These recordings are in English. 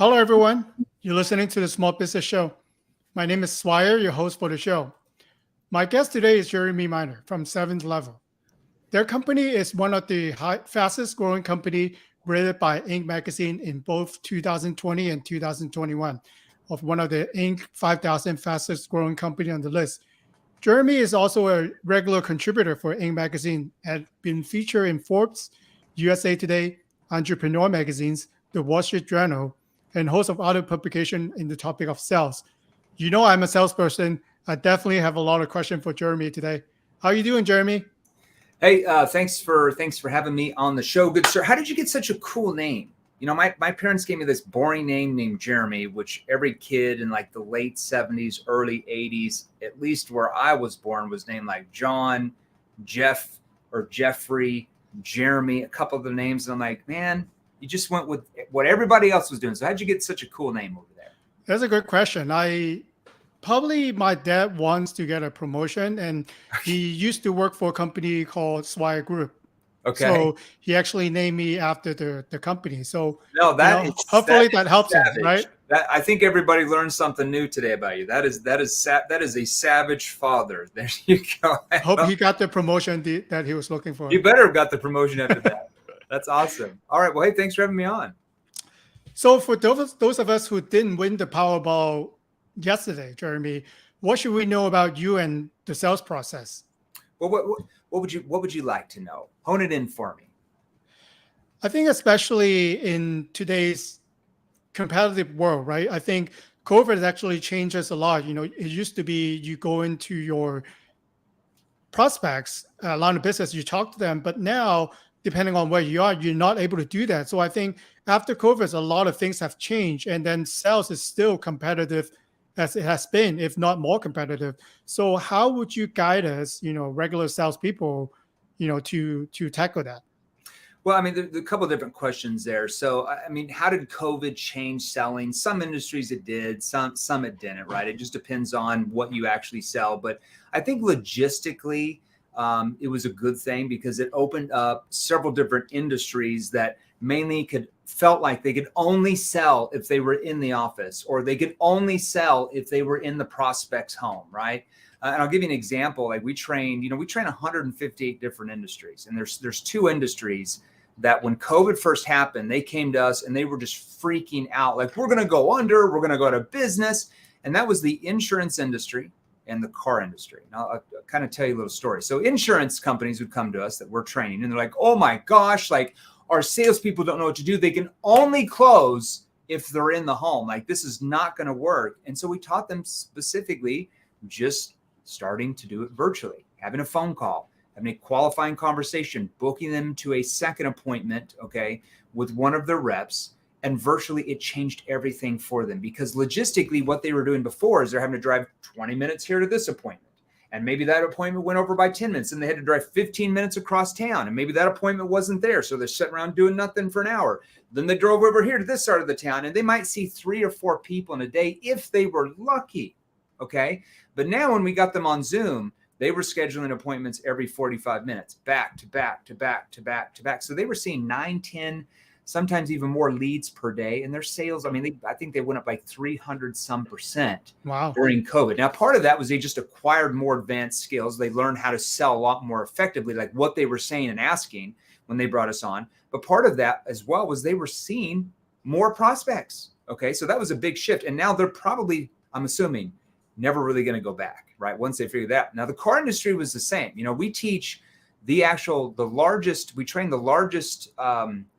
Hello, everyone. You're listening to the Small Business Show. My name is Swire, your host for the show. My guest today is Jeremy Miner from Seventh Level. Their company is one of the fastest growing company rated by Inc. magazine in both 2020 and 2021 of one of the Inc. 5,000 fastest growing company on the list. Jeremy is also a regular contributor for Inc. magazine and been featured in Forbes, USA Today, Entrepreneur magazines, the Wall Street Journal, and host of other publications in the topic of sales. You know I'm a salesperson. I definitely have a lot of questions for Jeremy today. How are you doing, Jeremy? Hey, thanks for having me on the show, good sir. How did you get such a cool name? You know, my parents gave me this boring name named Jeremy, which every kid in like the late 70s, early 80s, at least where I was born, was named like John, Jeff, or Jeffrey, Jeremy, a couple of the names. And I'm like, man, you just went with what everybody else was doing. So how'd you get such a cool name over there? That's a good question. My dad wants to get a promotion, and he used to work for a company called Swire Group. Okay. So he actually named me after the company. So no, hopefully that helps him, right? I think everybody learned something new today about you. That is a savage father. There you go. I hope he got the promotion that he was looking for. You better have got the promotion after that. That's awesome. All right. Well, hey, thanks for having me on. So for those of us who didn't win the Powerball yesterday, Jeremy, what should we know about you and the sales process? Well, what would you like to know? Hone it in for me. I think especially in today's competitive world, right? I think COVID has actually changed us a lot. You know, it used to be you go into your prospects, a line of business, you talk to them, but now, depending on where you are, you're not able to do that. So I think after COVID, a lot of things have changed, and then sales is still competitive as it has been, if not more competitive. So how would you guide us, regular salespeople, to tackle that? Well, I mean, there's a couple of different questions there. So, I mean, how did COVID change selling? Some industries it did, some it didn't, right? It just depends on what you actually sell. But I think logistically, it was a good thing because it opened up several different industries that mainly felt like they could only sell if they were in the office, or they could only sell if they were in the prospect's home, right? And I'll give you an example. Like we train 158 different industries, and there's two industries that when COVID first happened, they came to us and they were just freaking out. Like, we're going to go under, we're going to go out of business. And that was the insurance industry and the car industry. Now, I'll kind of tell you a little story. So insurance companies would come to us that we're training, and they're like, oh my gosh, like our salespeople don't know what to do. They can only close if they're in the home. Like, this is not going to work. And so we taught them specifically just starting to do it virtually, having a phone call, having a qualifying conversation, booking them to a second appointment, okay, with one of their reps. And virtually it changed everything for them, because logistically what they were doing before is they're having to drive 20 minutes here to this appointment. And maybe that appointment went over by 10 minutes and they had to drive 15 minutes across town. And maybe that appointment wasn't there. So they're sitting around doing nothing for an hour. Then they drove over here to this side of the town, and they might see 3 or 4 people in a day if they were lucky. Okay. But now when we got them on Zoom, they were scheduling appointments every 45 minutes, back to back to back to back to back. So they were seeing 9, 10, sometimes even more leads per day. And their sales, I mean, I think they went up like 300% Wow. during COVID. Now, part of that was they just acquired more advanced skills. They learned how to sell a lot more effectively, like what they were saying and asking when they brought us on. But part of that as well was they were seeing more prospects. Okay. So that was a big shift. And now they're probably, I'm assuming, never really going to go back, right? Once they figure that. Now, the car industry was the same. You know, we teach we train the largest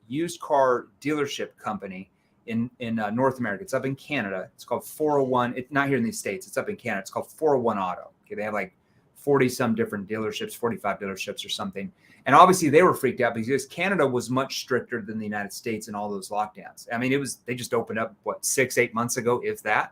used car dealership company in North America. It's up in Canada. It's called 401. It's not here in the States. It's up in Canada. It's called 401 Auto. Okay. They have like 40 some different dealerships, 45 dealerships or something. And obviously they were freaked out because Canada was much stricter than the United States in all those lockdowns. I mean, they just opened up 6-8 months ago, if that.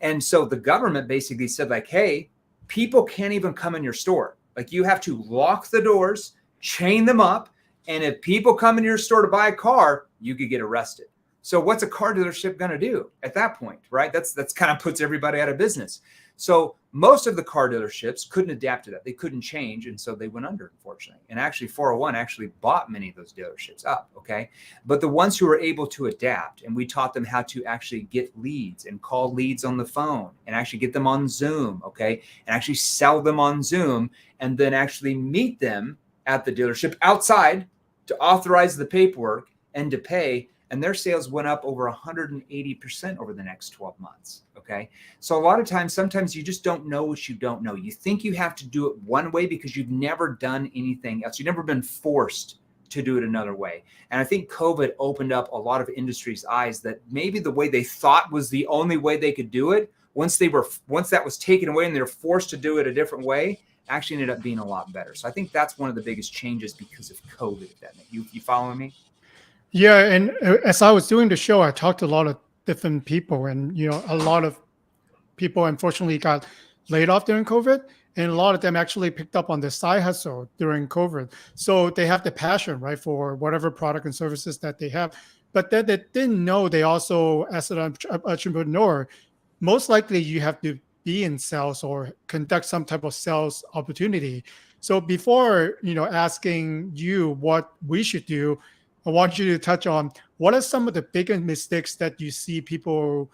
And so the government basically said, like, hey, people can't even come in your store. Like, you have to lock the doors, chain them up. And if people come in your store to buy a car, you could get arrested. So what's a car dealership going to do at that point, right? That's kind of puts everybody out of business. So most of the car dealerships couldn't adapt to that. They couldn't change. And so they went under, unfortunately. And actually 401 actually bought many of those dealerships up. Okay. But the ones who were able to adapt, and we taught them how to actually get leads and call leads on the phone and actually get them on Zoom. Okay. And actually sell them on Zoom and then actually meet them at the dealership outside to authorize the paperwork and to pay. And their sales went up over 180% over the next 12 months. Okay. So a lot of times, sometimes you just don't know what you don't know. You think you have to do it one way because you've never done anything else. You've never been forced to do it another way. And I think COVID opened up a lot of industries' eyes that maybe the way they thought was the only way they could do it, once that was taken away and they're forced to do it a different way, actually ended up being a lot better. So I think that's one of the biggest changes because of COVID. You following me? Yeah, and as I was doing the show, I talked to a lot of different people, and a lot of people unfortunately got laid off during COVID, and a lot of them actually picked up on the side hustle during COVID. So they have the passion, right, for whatever product and services that they have, but then they didn't know they also, as an entrepreneur, most likely you have to be in sales or conduct some type of sales opportunity. So before asking you what we should do, I want you to touch on what are some of the biggest mistakes that you see people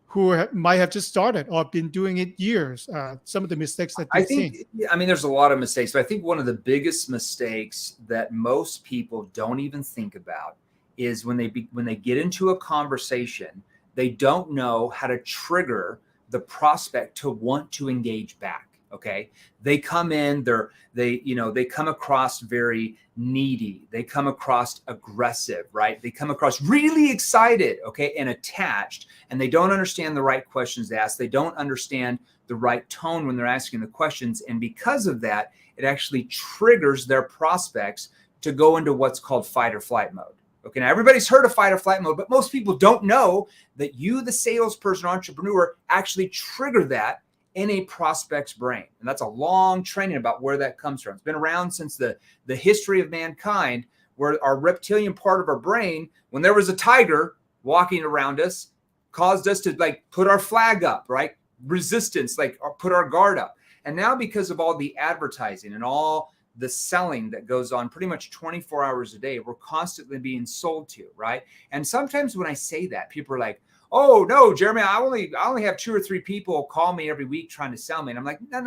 who might have just started or been doing it years, some of the mistakes that you've seen. There's a lot of mistakes, but I think one of the biggest mistakes that most people don't even think about is when they get into a conversation, they don't know how to trigger the prospect to want to engage back. Okay. They come in, they come across very needy. They come across aggressive, right? They come across really excited, okay, and attached, and they don't understand the right questions to ask. They don't understand the right tone when they're asking the questions. And because of that, it actually triggers their prospects to go into what's called fight or flight mode. Okay, now everybody's heard of fight or flight mode, but most people don't know that you, the salesperson or entrepreneur, actually trigger that in a prospect's brain. And that's a long training about where that comes from. It's been around since the history of mankind, where our reptilian part of our brain, when there was a tiger walking around us, caused us to put our flag up, right? Resistance, put our guard up. And now because of all the advertising and all the selling that goes on pretty much 24 hours a day, we're constantly being sold to, right? And sometimes when I say that, people are like, oh no, Jeremy, I only have 2 or 3 people call me every week trying to sell me. And I'm like, no.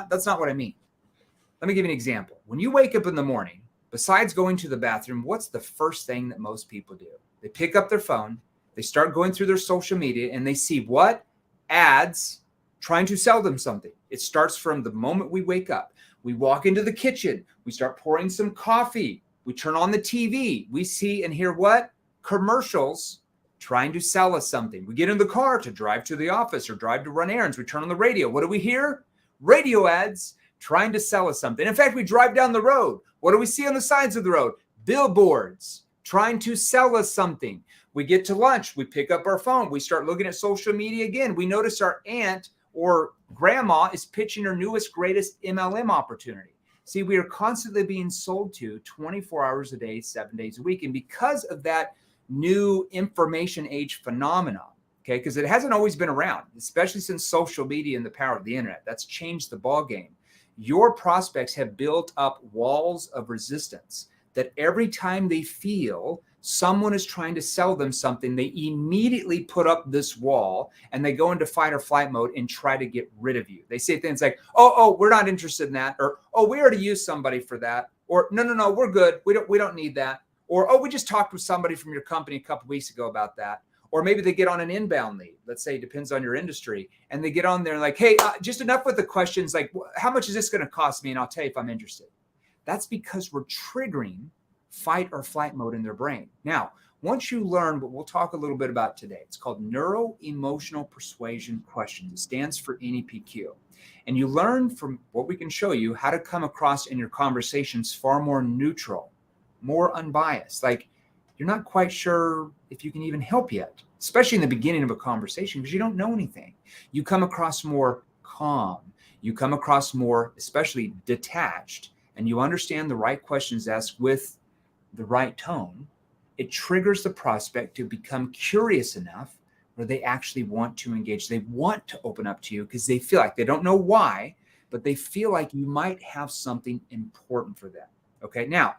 That's not what I mean. Let me give you an example. When you wake up in the morning, besides going to the bathroom, what's the first thing that most people do? They pick up their phone, they start going through their social media, and they see what? Ads trying to sell them something. It starts from the moment we wake up. We walk into the kitchen, we start pouring some coffee, we turn on the TV, we see and hear what? Commercials trying to sell us something. We get in the car to drive to the office or drive to run errands. We turn on the radio. What do we hear? Radio ads trying to sell us something. In fact, we drive down the road. What do we see on the sides of the road? Billboards trying to sell us something. We get to lunch. We pick up our phone. We start looking at social media again. We notice our aunt or grandma is pitching her newest, greatest MLM opportunity. See, we are constantly being sold to 24 hours a day, 7 days a week. And because of that new information age phenomenon, okay, because it hasn't always been around, especially since social media and the power of the internet, that's changed the ball game. Your prospects have built up walls of resistance that every time they feel someone is trying to sell them something, they immediately put up this wall and they go into fight or flight mode and try to get rid of you. They say things like, oh, we're not interested in that, or oh, we already used somebody for that, or no, we're good, we don't need that. Or, oh, we just talked with somebody from your company a couple weeks ago about that. Or maybe they get on an inbound lead. Let's say it depends on your industry. And they get on there like, hey, just enough with the questions. Like, how much is this going to cost me? And I'll tell you if I'm interested. That's because we're triggering fight or flight mode in their brain. Now, once you learn what we'll talk a little bit about today, it's called neuro-emotional persuasion questions. It stands for NEPQ. And you learn from what we can show you how to come across in your conversations far more neutral, more unbiased. Like you're not quite sure if you can even help yet, especially in the beginning of a conversation because you don't know anything. You come across more calm. You come across more, especially detached, and you understand the right questions asked with the right tone. It triggers the prospect to become curious enough or they actually want to engage. They want to open up to you because they feel like, they don't know why, but they feel like you might have something important for them. Okay. Now,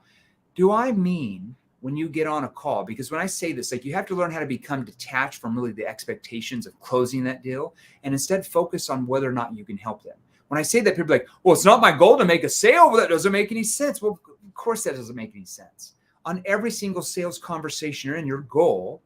do I mean when you get on a call, because when I say this, like, you have to learn how to become detached from really the expectations of closing that deal and instead focus on whether or not you can help them. When I say that, people are like, well, it's not my goal to make a sale. Well, that doesn't make any sense. Well, of course that doesn't make any sense. On every single sales conversation you're in, your goal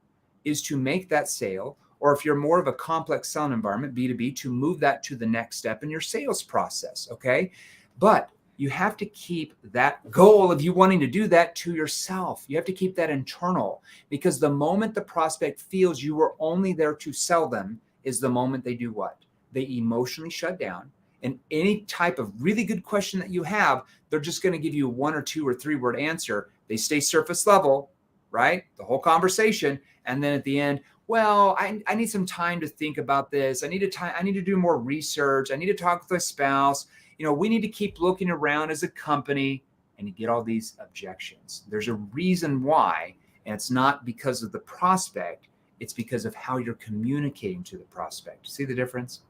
is to make that sale, or if you're more of a complex selling environment, B2B, to move that to the next step in your sales process, okay? But you have to keep that goal of you wanting to do that to yourself. You have to keep that internal, because the moment the prospect feels you were only there to sell them is the moment they do what? They emotionally shut down. And any type of really good question that you have, they're just going to give you a 1 or 2 or 3 word answer. They stay surface level, right? The whole conversation. And then at the end, well, I need some time to think about this. I need to do more research. I need to talk with my spouse. You know, we need to keep looking around as a company, and you get all these objections. There's a reason why, and it's not because of the prospect. It's because of how you're communicating to the prospect. See the difference?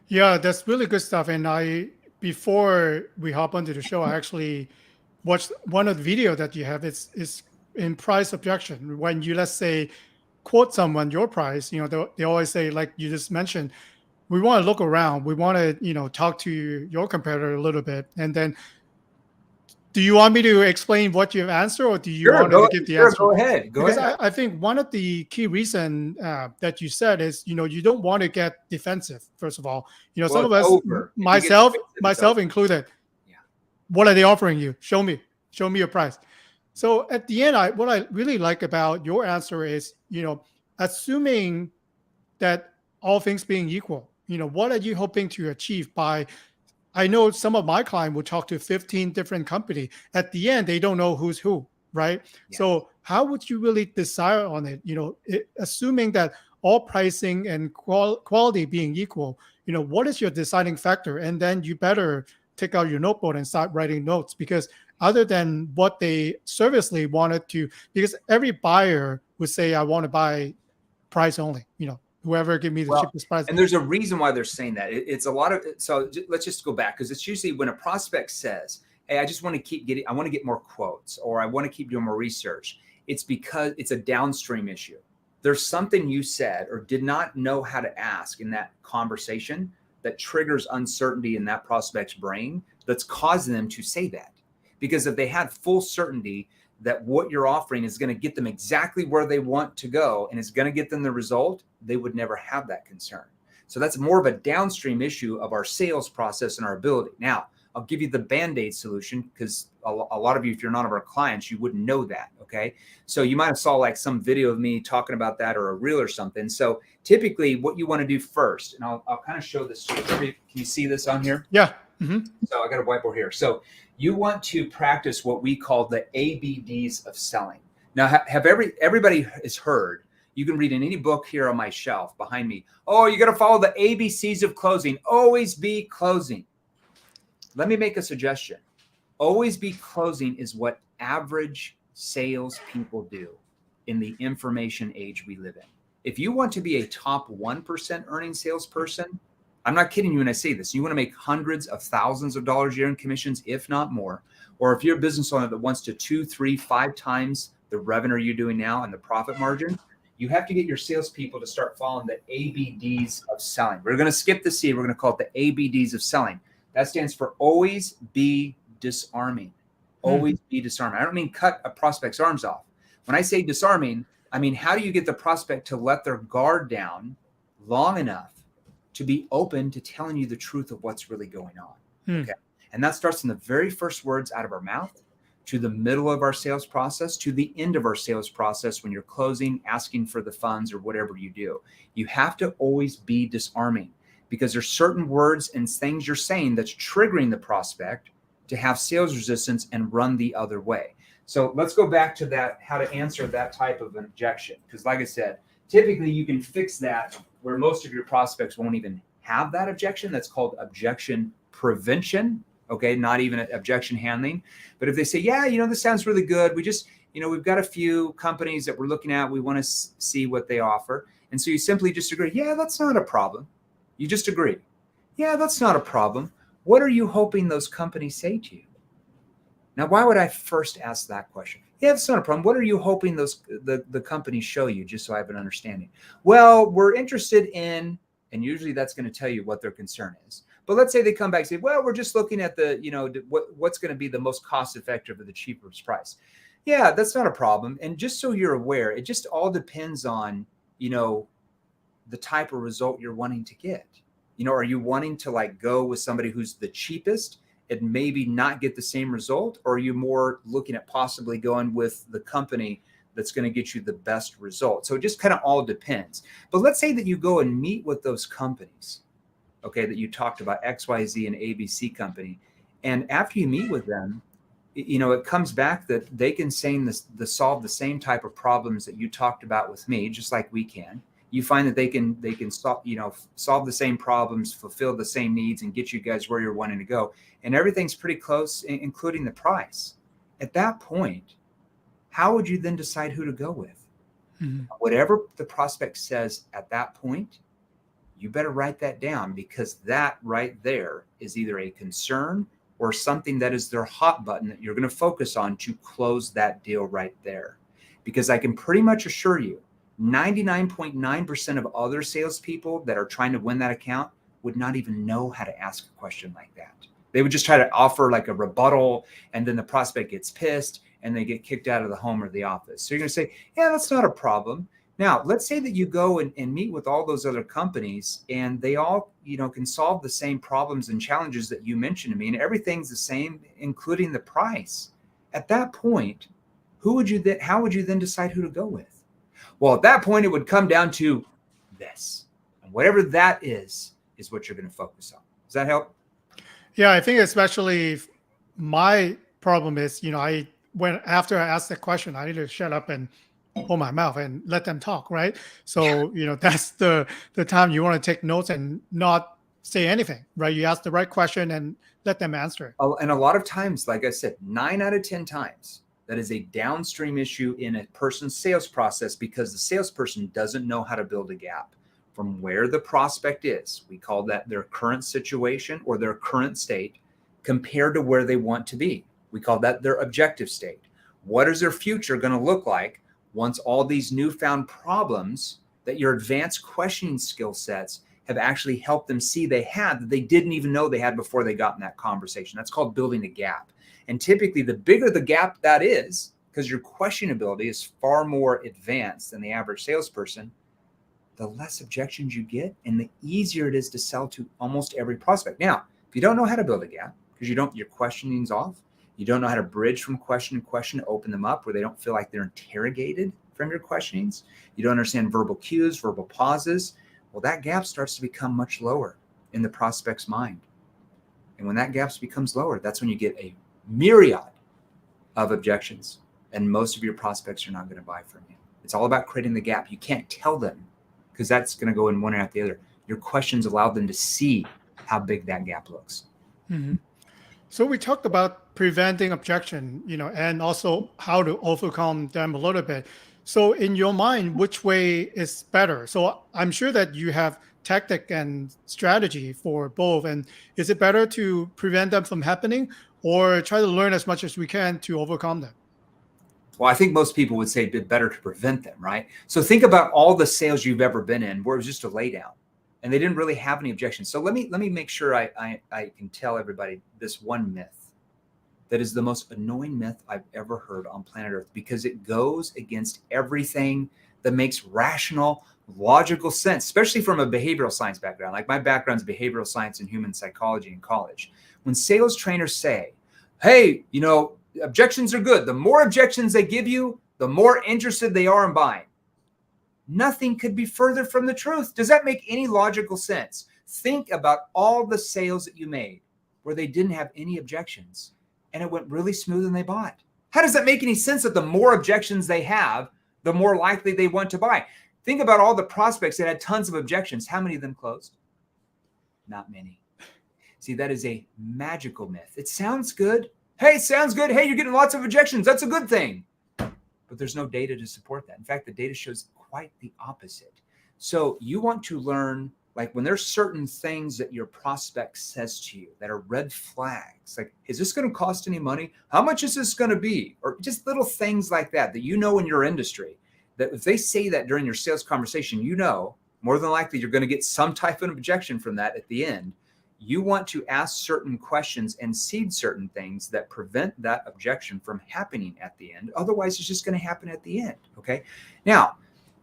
Yeah, that's really good stuff. And before we hop onto the show, I actually watched one of the video that you have. It's in price objection. When you, let's say, quote someone your price, they always say, like you just mentioned, we want to look around. We want to, talk to your competitor a little bit. And then, do you want me to explain what you've answered, or do you want me to give the answer? Go ahead. Because I think one of the key reasons that you said is, you don't want to get defensive. First of all, some of us, myself included, yeah. What are they offering you? Show me your price. So at the end, what I really like about your answer is, assuming that all things being equal, what are you hoping to achieve by? I know some of my clients will talk to 15 different companies. At the end, they don't know who's who, right? Yeah. So how would you really decide on it? Assuming that all pricing and quality being equal, what is your deciding factor? And then you better take out your notebook and start writing notes, because other than what they servicely wanted to, because every buyer would say, I want to buy price only, whoever give me the cheapest price. And there's a reason why they're saying that. It's a lot of, so let's just go back, because it's usually when a prospect says, hey, I just want to I want to get more quotes, or I want to keep doing more research. It's because it's a downstream issue. There's something you said or did not know how to ask in that conversation that triggers uncertainty in that prospect's brain that's causing them to say that. Because if they had full certainty that what you're offering is going to get them exactly where they want to go and is going to get them the result, they would never have that concern. So that's more of a downstream issue of our sales process and our ability. Now, I'll give you the Band-Aid solution, because a lot of you, if you're not of our clients, you wouldn't know that, okay? So you might have saw like some video of me talking about that, or a reel or something. So typically what you want to do first, and I'll kind of show this to you. Can you see this on here? Yeah. Mm-hmm. So I got a whiteboard here. So you want to practice what we call the ABDs of selling. Now, have everybody has heard, you can read in any book here on my shelf behind me, oh, you got to follow the ABCs of closing. Always be closing. Let me make a suggestion. Always be closing is what average salespeople do in the information age we live in. If you want to be a top 1% earning salesperson, I'm not kidding you when I say this. You want to make hundreds of thousands of dollars a year in commissions, if not more. Or if you're a business owner that wants to 2, 3, 5 times the revenue you're doing now and the profit margin, you have to get your salespeople to start following the ABDs of selling. We're going to skip the C. We're going to call it the ABDs of selling. That stands for always be disarming. Always be disarming. I don't mean cut a prospect's arms off. When I say disarming, I mean, how do you get the prospect to let their guard down long enough to be open to telling you the truth of what's really going on? Okay. And that starts in the very first words out of our mouth, to the middle of our sales process, to the end of our sales process when you're closing, asking for the funds, or whatever you do. You have to always be disarming, because there's certain words and things you're saying that's triggering the prospect to have sales resistance and run the other way. So let's go back to that, how to answer that type of an objection. Because like I said, typically you can fix that where most of your prospects won't even have that objection. That's called objection prevention. Okay. Not even objection handling. But if they say, yeah, this sounds really good. We just, we've got a few companies that we're looking at. We want to see what they offer. And so you simply just agree, yeah, that's not a problem. You just agree. Yeah, that's not a problem. What are you hoping those companies say to you? Now, why would I first ask that question? Yeah, that's not a problem. What are you hoping the companies show you, just so I have an understanding? Well, we're interested in, and usually that's going to tell you what their concern is. But let's say they come back and say, well, we're just looking at what's going to be the most cost effective or the cheapest price. Yeah, that's not a problem. And just so you're aware, it just all depends on, the type of result you're wanting to get. Are you wanting to go with somebody who's the cheapest and maybe not get the same result? Or are you more looking at possibly going with the company that's going to get you the best result? So it just kind of all depends. But let's say that you go and meet with those companies, okay, that you talked about, XYZ and ABC company. And after you meet with them, it comes back that they can solve the same type of problems that you talked about with me, just like we can. You find that they can solve the same problems, fulfill the same needs, and get you guys where you're wanting to go. And everything's pretty close, including the price. At that point, how would you then decide who to go with? Mm-hmm. Whatever the prospect says at that point, you better write that down, because that right there is either a concern or something that is their hot button that you're going to focus on to close that deal right there. Because I can pretty much assure you, 99.9% of other salespeople that are trying to win that account would not even know how to ask a question like that. They would just try to offer a rebuttal, and then the prospect gets pissed and they get kicked out of the home or the office. So you're going to say, yeah, that's not a problem. Now, let's say that you go and meet with all those other companies, and they all, can solve the same problems and challenges that you mentioned to me, and everything's the same, including the price. At that point, how would you then decide who to go with? Well, at that point, it would come down to this. And whatever that is what you're going to focus on. Does that help? Yeah, I think especially my problem is, after I ask the question, I need to shut up and hold my mouth and let them talk, right? So, that's the time you want to take notes and not say anything, right? You ask the right question and let them answer. And a lot of times, like I said, 9 out of 10 times, that is a downstream issue in a person's sales process, because the salesperson doesn't know how to build a gap from where the prospect is. We call that their current situation or their current state compared to where they want to be. We call that their objective state. What is their future going to look like once all these newfound problems that your advanced questioning skill sets have actually helped them see they had, that they didn't even know they had before they got in that conversation? That's called building a gap. And typically, the bigger the gap that is, because your question ability is far more advanced than the average salesperson, the less objections you get and the easier it is to sell to almost every prospect. Now, if you don't know how to build a gap, because your questioning's off, you don't know how to bridge from question to question to open them up where they don't feel like they're interrogated from your questionings, you don't understand verbal cues, verbal pauses, well, that gap starts to become much lower in the prospect's mind. And when that gap becomes lower, that's when you get a myriad of objections, and most of your prospects are not going to buy from you. It's all about creating the gap. You can't tell them, because that's going to go in one after the other. Your questions allow them to see how big that gap looks. Mm-hmm. So we talked about preventing objection, and also how to overcome them a little bit. So in your mind, which way is better? So I'm sure that you have tactic and strategy for both. And is it better to prevent them from happening, or try to learn as much as we can to overcome them? Well, I think most people would say it'd be better to prevent them, right? So think about all the sales you've ever been in where it was just a lay down and they didn't really have any objections. So let me make sure I can tell everybody this one myth that is the most annoying myth I've ever heard on planet Earth, because it goes against everything that makes rational, logical sense, especially from a behavioral science background. Like my background's behavioral science and human psychology in college. When sales trainers say, hey, objections are good. The more objections they give you, the more interested they are in buying. Nothing could be further from the truth. Does that make any logical sense? Think about all the sales that you made where they didn't have any objections and it went really smooth and they bought. How does that make any sense that the more objections they have, the more likely they want to buy? Think about all the prospects that had tons of objections. How many of them closed? Not many. See, that is a magical myth. It sounds good. Hey, it sounds good. Hey, you're getting lots of objections. That's a good thing. but there's no data to support that. In fact, the data shows quite the opposite. So you want to learn, like when there's certain things that your prospect says to you that are red flags, like, is this going to cost any money? How much is this going to be? Or just little things like that, that you know in your industry, that if they say that during your sales conversation, you know, more than likely you're going to get some type of objection from that at the end. You want to ask certain questions and seed certain things that prevent that objection from happening at the end. Otherwise, it's just going to happen at the end. Okay. Now,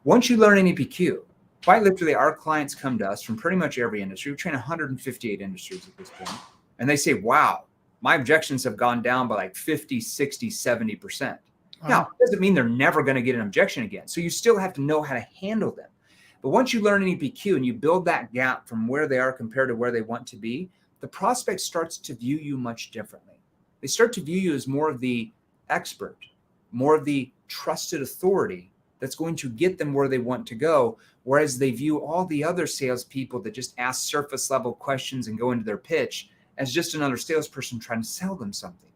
once you learn NEPQ, quite literally, our clients come to us from pretty much every industry. We train 158 industries at this point. And they say, wow, my objections have gone down by like 50, 60, 70%. Now, it doesn't mean they're never going to get an objection again. So you still have to know how to handle them. But once you learn NEPQ and you build that gap from where they are compared to where they want to be, the prospect starts to view you much differently. They start to view you as more of the expert, more of the trusted authority that's going to get them where they want to go, whereas they view all the other salespeople that just ask surface level questions and go into their pitch as just another salesperson trying to sell them something.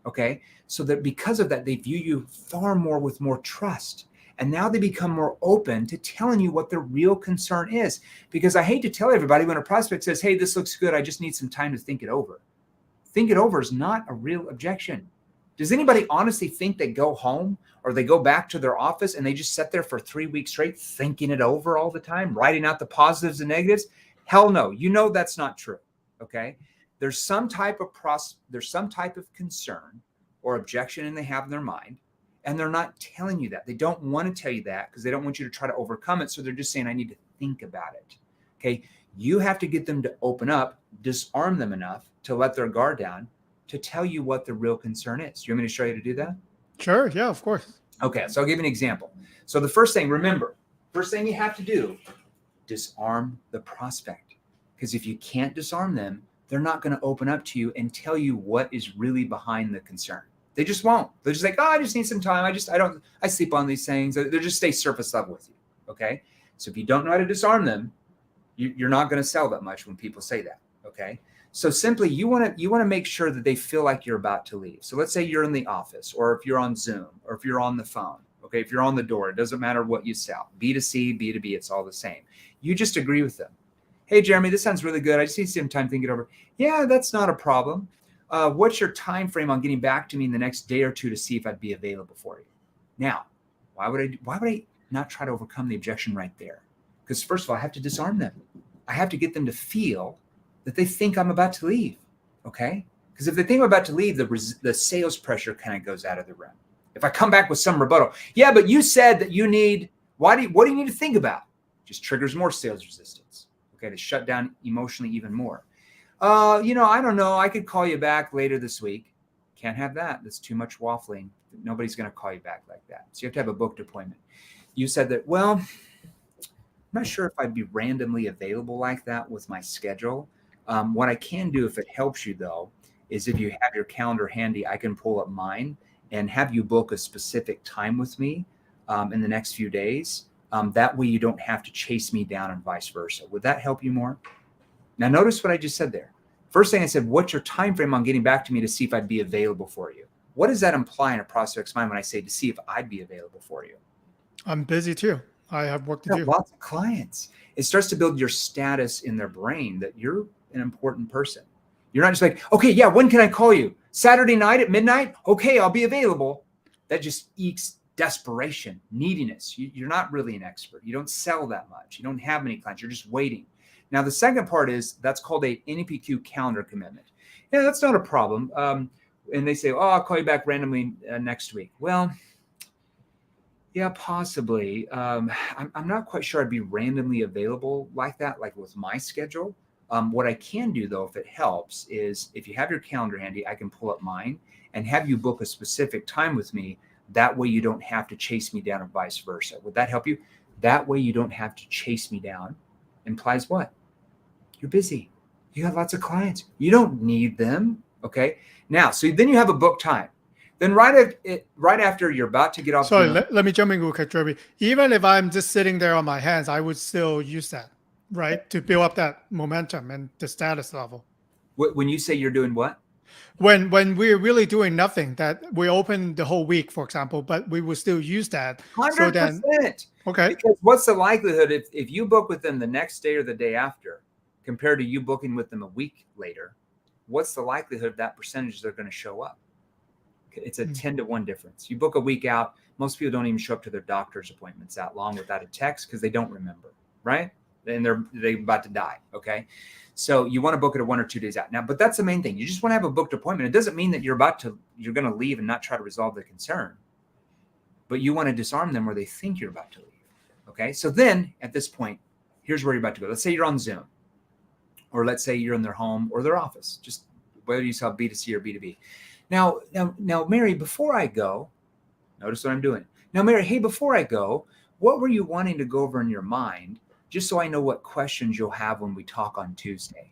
Okay, so that because of that, they view you far more with more trust. And now they become more open to telling you what their real concern is. Because I hate to tell everybody when a prospect says, hey, this looks good, I just need some time to think it over. Think it over is not a real objection. Does anybody honestly think they go home or they go back to their office and they just sit there for 3 weeks straight thinking it over all the time, writing out the positives and negatives? Hell no. You know that's not true. Okay. There's some type of concern or objection and they have in their mind, and they're not telling you that. They don't want to tell you that because they don't want you to try to overcome it. So they're just saying, I need to think about it. Okay. You have to get them to open up, disarm them enough to let their guard down to tell you what the real concern is. You want me to show you to do that? Sure. Yeah, of course. Okay. So I'll give you an example. So the first thing, remember, first thing you have to do, disarm the prospect. Because if you can't disarm them, they're not going to open up to you and tell you what is really behind the concern. They just won't. They're just like, oh, I just need some time. I sleep on these things. They'll just stay surface level with you. Okay. So if you don't know how to disarm them, you're not going to sell that much when people say that. Okay. So simply you want to make sure that they feel like you're about to leave. So let's say you're in the office, or if you're on Zoom, or if you're on the phone. Okay. If you're on the door, it doesn't matter what you sell. B2C, B2B, it's all the same. You just agree with them. Hey, Jeremy, this sounds really good. I just need some time to think it over. Yeah, that's not a problem. What's your time frame on getting back to me in the next day or two to see if I'd be available for you? Now, why would I not try to overcome the objection right there? Because first of all, I have to disarm them. I have to get them to feel that they think I'm about to leave. Okay? Because if they think I'm about to leave, the sales pressure kind of goes out of the room. If I come back with some rebuttal, yeah, but you said that you need, what do you need to think about? Just triggers more sales resistance. Okay, to shut down emotionally even more. I don't know. I could call you back later this week. Can't have that. That's too much waffling. Nobody's going to call you back like that. So you have to have a booked appointment. You said that, well, I'm not sure if I'd be randomly available like that with my schedule. What I can do, if it helps you though, is if you have your calendar handy, I can pull up mine and have you book a specific time with me in the next few days. That way you don't have to chase me down and vice versa. Would that help you more? Now, notice what I just said there. First thing I said, what's your time frame on getting back to me to see if I'd be available for you? What does that imply in a prospect's mind when I say to see if I'd be available for you? I'm busy too. I have work to do. Lots of clients. It starts to build your status in their brain that you're an important person. You're not just like, okay, yeah, when can I call you? Saturday night at midnight? Okay, I'll be available. That just ekes desperation, neediness. You're not really an expert. You don't sell that much. You don't have many clients. You're just waiting. Now, the second part is that's called a NEPQ calendar commitment. Yeah, that's not a problem. And they say, oh, I'll call you back randomly next week. Well, yeah, possibly. I'm not quite sure I'd be randomly available like that, like with my schedule. What I can do, though, if it helps, is if you have your calendar handy, I can pull up mine and have you book a specific time with me. That way you don't have to chase me down or vice versa. Would that help you? That way you don't have to chase me down. Implies what? You're busy. You have lots of clients. You don't need them. Okay. Now, so then you have a book time. Then right after you're about to get off. Sorry, let me jump in real quick, Jeremy. Even if I'm just sitting there on my hands, I would still use that, right? To build up that momentum and the status level. When you say you're doing what? When we're really doing nothing, that we open the whole week, for example, but we will still use that. So then, 100%. okay. Because what's the likelihood if you book with them the next day or the day after, compared to you booking with them a week later, what's the likelihood that percentage they're going to show up? It's a 10 to 1 difference. You book a week out, most people don't even show up to their doctor's appointments that long without a text because they don't remember, right? And they're about to die. Okay. So you want to book it 1 or 2 days out now, but that's the main thing. You just want to have a booked appointment. It doesn't mean that you're going to leave and not try to resolve the concern, but you want to disarm them where they think you're about to leave. Okay. So then at this point, here's where you're about to go. Let's say you're on Zoom, or let's say you're in their home or their office, just whether you sell B2C or B2B. Now, Mary, before I go, notice what I'm doing. Now, Mary, hey, before I go, what were you wanting to go over in your mind, just so I know what questions you'll have when we talk on Tuesday?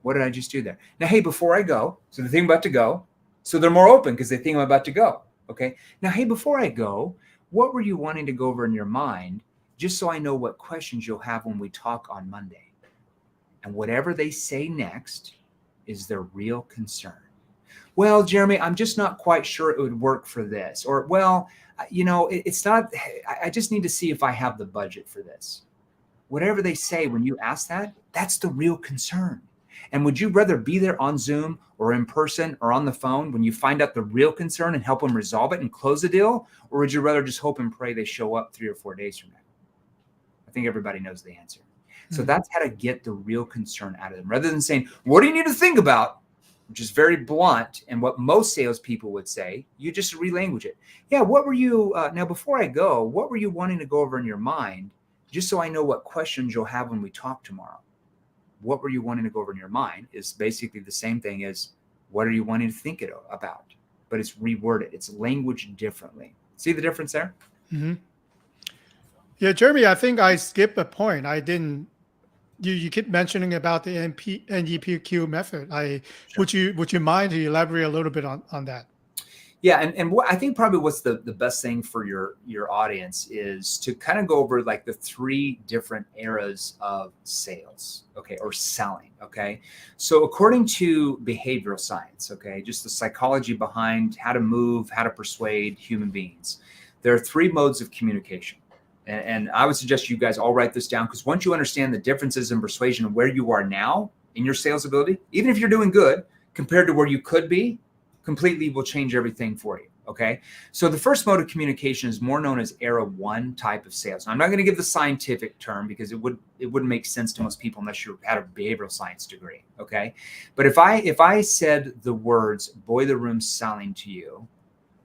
What did I just do there? Now, hey, before I go, so they're thinking about to go, so they're more open because they think I'm about to go, okay? Now, hey, before I go, what were you wanting to go over in your mind, just so I know what questions you'll have when we talk on Monday? And whatever they say next is their real concern. Well, Jeremy, I'm just not quite sure it would work for this. Or, well, it's not, I just need to see if I have the budget for this. Whatever they say when you ask that, that's the real concern. And would you rather be there on Zoom or in person or on the phone when you find out the real concern and help them resolve it and close the deal? Or would you rather just hope and pray they show up 3 or 4 days from now? I think everybody knows the answer. So that's how to get the real concern out of them. Rather than saying, what do you need to think about? Which is very blunt and what most salespeople would say, you just relanguage it. Yeah, what were you, now before I go, what were you wanting to go over in your mind, just so I know what questions you'll have when we talk tomorrow? What were you wanting to go over in your mind is basically the same thing as what are you wanting to think about? But it's reworded, it's language differently. See the difference there? Mm-hmm. Yeah, Jeremy, I think I skipped a point. I didn't. You keep mentioning about the NEPQ method. Sure. Would you mind to elaborate a little bit on that? Yeah, and what I think probably what's the best thing for your audience is to kind of go over like the 3 different eras of sales, okay, or selling, okay? So according to behavioral science, okay, just the psychology behind how to move, how to persuade human beings, there are 3 modes of communication. And I would suggest you guys all write this down, because once you understand the differences in persuasion and where you are now in your sales ability, even if you're doing good compared to where you could be, completely will change everything for you. Okay. So the first mode of communication is more known as era 1 type of sales. Now, I'm not going to give the scientific term because it wouldn't make sense to most people unless you had a behavioral science degree. Okay. But if I said the words boiler room selling to you,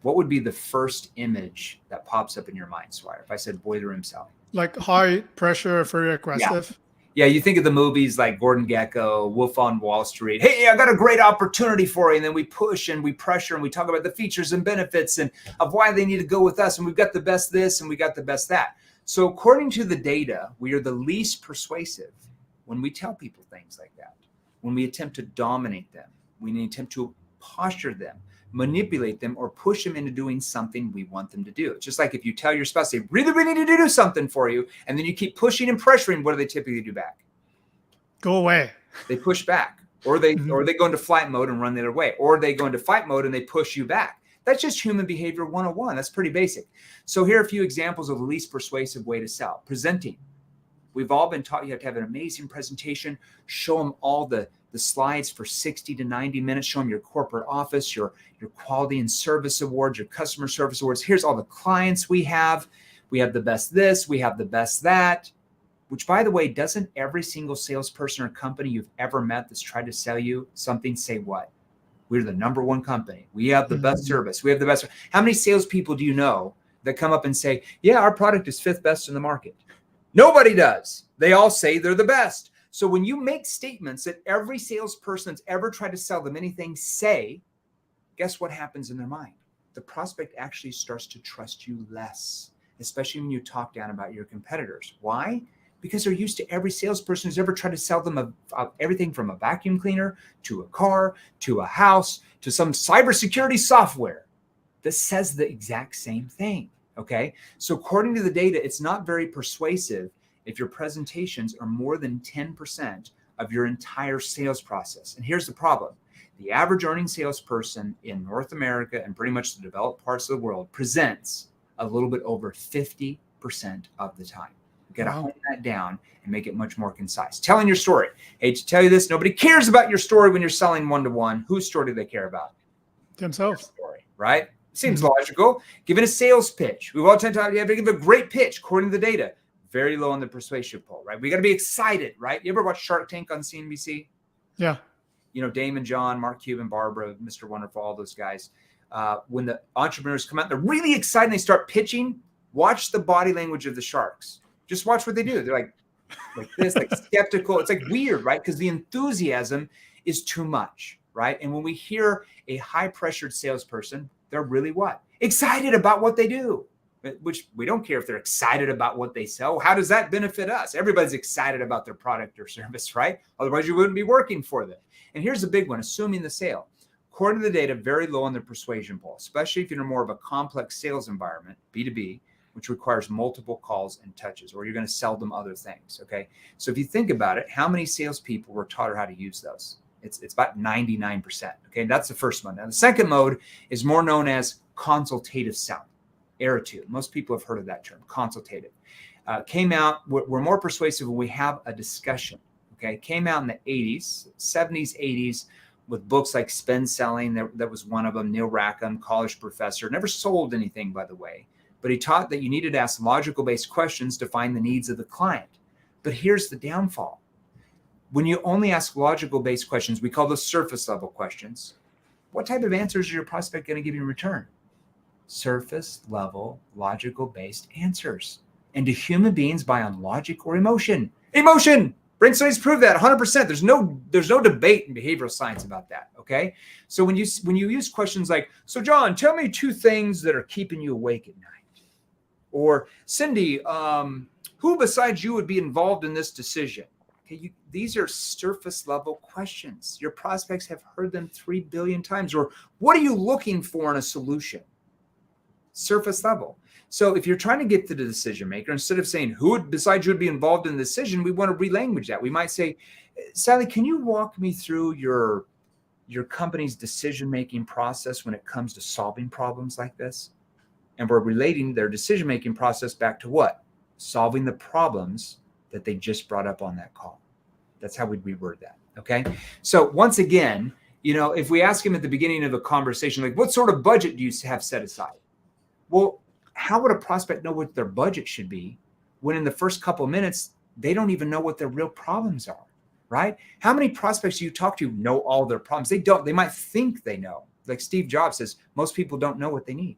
what would be the first image that pops up in your mind, Swire? If I said boiler room selling, like high pressure, very aggressive. Yeah, you think of the movies like Gordon Gekko, Wolf on Wall Street. Hey, I got a great opportunity for you. And then we push and we pressure and we talk about the features and benefits and of why they need to go with us. And we've got the best this and we got the best that. So according to the data, we are the least persuasive when we tell people things like that. When we attempt to dominate them, when we attempt to posture them, manipulate them, or push them into doing something we want them to do. It's just like if you tell your spouse they really need to do something for you, and then you keep pushing and pressuring, what do they typically do back? Go away. They push back, or they go into flight mode and run the other way, or they go into fight mode and they push you back. That's just human behavior 101. That's pretty basic. So here are a few examples of the least persuasive way to sell. Presenting. We've all been taught you have to have an amazing presentation, show them all the slides for 60 to 90 minutes, show them your corporate office, your quality and service awards, your customer service awards. Here's all the clients we have. We have the best this, we have the best that, which, by the way, doesn't every single salesperson or company you've ever met that's tried to sell you something say what? We're the number 1 company. We have the best service. We have the best. How many salespeople do you know that come up and say, yeah, our product is 5th best in the market? Nobody does. They all say they're the best. So when you make statements that every salesperson that's ever tried to sell them anything say, guess what happens in their mind? The prospect actually starts to trust you less, especially when you talk down about your competitors. Why? Because they're used to every salesperson who's ever tried to sell them everything from a vacuum cleaner to a car to a house to some cybersecurity software that says the exact same thing. Okay. So according to the data, it's not very persuasive if your presentations are more than 10% of your entire sales process. And here's the problem. The average earning salesperson in North America and pretty much the developed parts of the world presents a little bit over 50% of the time. You got to hone that down and make it much more concise. Telling your story. Hate to tell you this, nobody cares about your story when you're selling one-to-one. Whose story do they care about? Themselves. Your story, right? Seems logical. Giving a sales pitch. We all tend to have to give a great pitch according to the data. Very low on the persuasion poll, right? We got to be excited, right? You ever watch Shark Tank on CNBC? Yeah. You know, Damon, John, Mark Cuban, Barbara, Mr. Wonderful, all those guys. When the entrepreneurs come out, they're really excited and they start pitching. Watch the body language of the sharks. Just watch what they do. They're like this, like skeptical. It's like weird, right? Because the enthusiasm is too much, right? And when we hear a high-pressured salesperson, they're really what? Excited about what they do. Which we don't care if they're excited about what they sell. How does that benefit us? Everybody's excited about their product or service, right? Otherwise, you wouldn't be working for them. And here's a big one, assuming the sale. According to the data, very low on the persuasion poll, especially if you're in more of a complex sales environment, B2B, which requires multiple calls and touches, or you're going to sell them other things, okay? So if you think about it, how many salespeople were taught how to use those? It's about 99%, okay? That's the first one. Now, the second mode is more known as consultative selling. Era 2. Most people have heard of that term, consultative. Came out, we're more persuasive when we have a discussion, okay? Came out in the 80s, 70s, 80s with books like Spin Selling. That was one of them. Neil Rackham, college professor, never sold anything, by the way, but he taught that you needed to ask logical-based questions to find the needs of the client. But here's the downfall. When you only ask logical-based questions, we call those surface-level questions. What type of answers is your prospect going to give you in return? Surface level, logical based answers. And do human beings buy on logic or emotion? Emotion! Brain studies prove that 100%. There's no debate in behavioral science about that. Okay. So when you use questions like, so John, tell me 2 things that are keeping you awake at night. Or Cindy, who besides you would be involved in this decision? Okay, these are surface level questions. Your prospects have heard them 3 billion times. Or what are you looking for in a solution? Surface level. So if you're trying to get to the decision maker, instead of saying who besides you would be involved in the decision, we want to relanguage that. We might say, Sally, can you walk me through your company's decision-making process when it comes to solving problems like this? And we're relating their decision-making process back to what? Solving the problems that they just brought up on that call. That's how we'd reword that. Okay. So once again, if we ask them at the beginning of a conversation, like, what sort of budget do you have set aside? Well, how would a prospect know what their budget should be when in the first couple of minutes, they don't even know what their real problems are, right? How many prospects do you talk to know all their problems? They don't. They might think they know. Like Steve Jobs says, most people don't know what they need.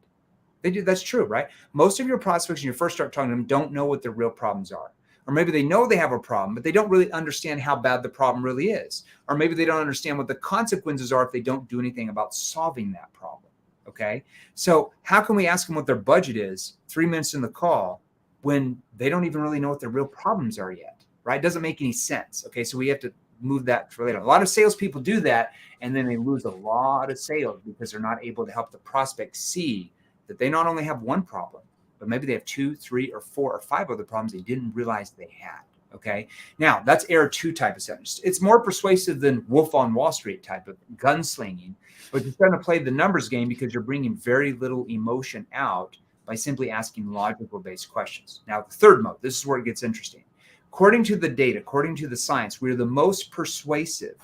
They do. That's true, right? Most of your prospects, when you first start talking to them, don't know what their real problems are. Or maybe they know they have a problem, but they don't really understand how bad the problem really is. Or maybe they don't understand what the consequences are if they don't do anything about solving that problem. Okay. So how can we ask them what their budget is 3 minutes in the call when they don't even really know what their real problems are yet, right? It doesn't make any sense. Okay. So we have to move that for later. A lot of salespeople do that, and then they lose a lot of sales because they're not able to help the prospect see that they not only have one problem, but maybe they have 2, 3, or 4 or 5 other problems they didn't realize they had. Okay. Now that's Era 2 type of sentence. It's more persuasive than Wolf on Wall Street type of gunslinging, but you're trying to play the numbers game because you're bringing very little emotion out by simply asking logical based questions. Now, the third mode, this is where it gets interesting. According to the data, according to the science, we're the most persuasive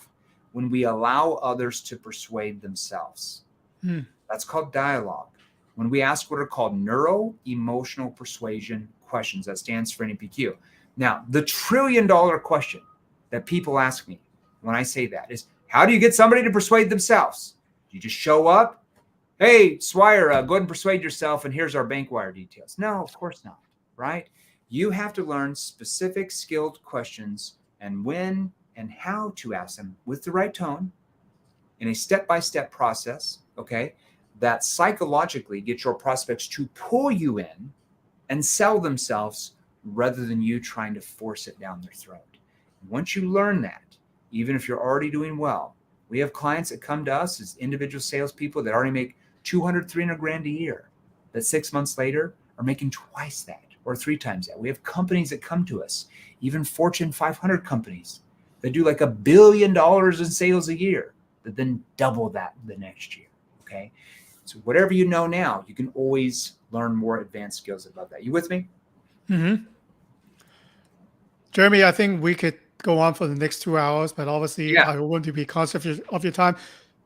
when we allow others to persuade themselves. That's called dialogue. When we ask what are called neuro-emotional persuasion questions, that stands for NPQ. Now, the $1 trillion question that people ask me when I say that is, how do you get somebody to persuade themselves? You just show up. Hey, Swire, go ahead and persuade yourself, and here's our bank wire details. No, of course not, right? You have to learn specific skilled questions and when and how to ask them with the right tone in a step-by-step process, okay, that psychologically get your prospects to pull you in and sell themselves rather than you trying to force it down their throat. Once you learn that, even if you're already doing well, we have clients that come to us as individual salespeople that already make 200, 300 grand a year, that 6 months later are making twice that or 3 times that. We have companies that come to us, even Fortune 500 companies that do like $1 billion in sales a year. but then double that the next year. Okay. So whatever you know now, you can always learn more advanced skills above that. You with me? Mm-hmm. Jeremy, I think we could go on for the next 2 hours, but obviously Yeah. I want to be conscious of your time.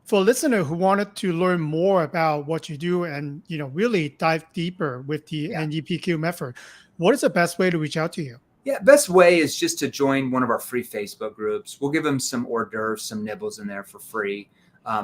For a listener who wanted to learn more about what you do and really dive deeper with the Yeah. NGPQ method, what is the best way to reach out to you? Yeah, best way is just to join one of our free Facebook groups. We'll give them some hors d'oeuvres, some nibbles in there for free.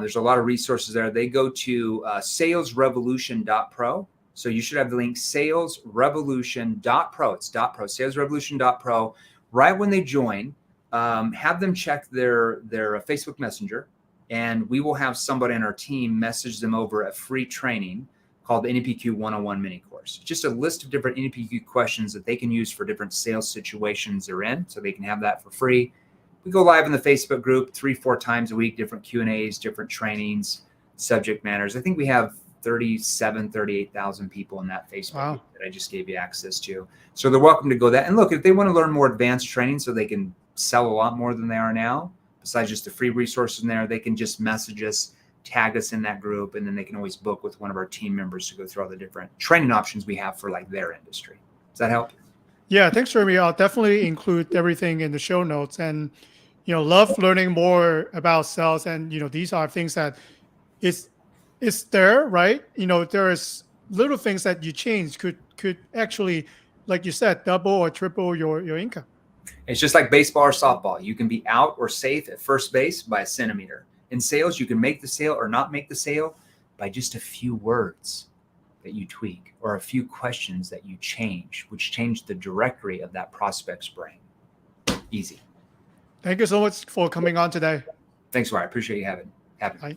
There's a lot of resources there. They go to salesrevolution.pro. So you should have the link salesrevolution.pro. It's .pro, salesrevolution.pro. Right when they join, have them check their Facebook Messenger, and we will have somebody on our team message them over a free training called the NPQ 101 mini course. Just a list of different NPQ questions that they can use for different sales situations they're in, so they can have that for free. We go live in the Facebook group 3-4 times a week, different Q&As, different trainings, subject matters. I think we have 38,000 people in that Facebook group that I just gave you access to. So they're welcome to go that. And look, if they want to learn more advanced training so they can sell a lot more than they are now, besides just the free resources in there, they can just message us, tag us in that group, and then they can always book with one of our team members to go through all the different training options we have for like their industry. Does that help? Yeah, thanks, Jeremy. I'll definitely include everything in the show notes, and love learning more about sales. And these are things that it's there, right? There is little things that you change could actually, like you said, double or triple your income. It's just like baseball or softball. You can be out or safe at first base by a centimeter. In sales, you can make the sale or not make the sale by just a few words that you tweak or a few questions that you change, which change the directory of that prospect's brain. Easy. Thank you so much for coming on today. Thanks, Wire. I appreciate you having me. Bye.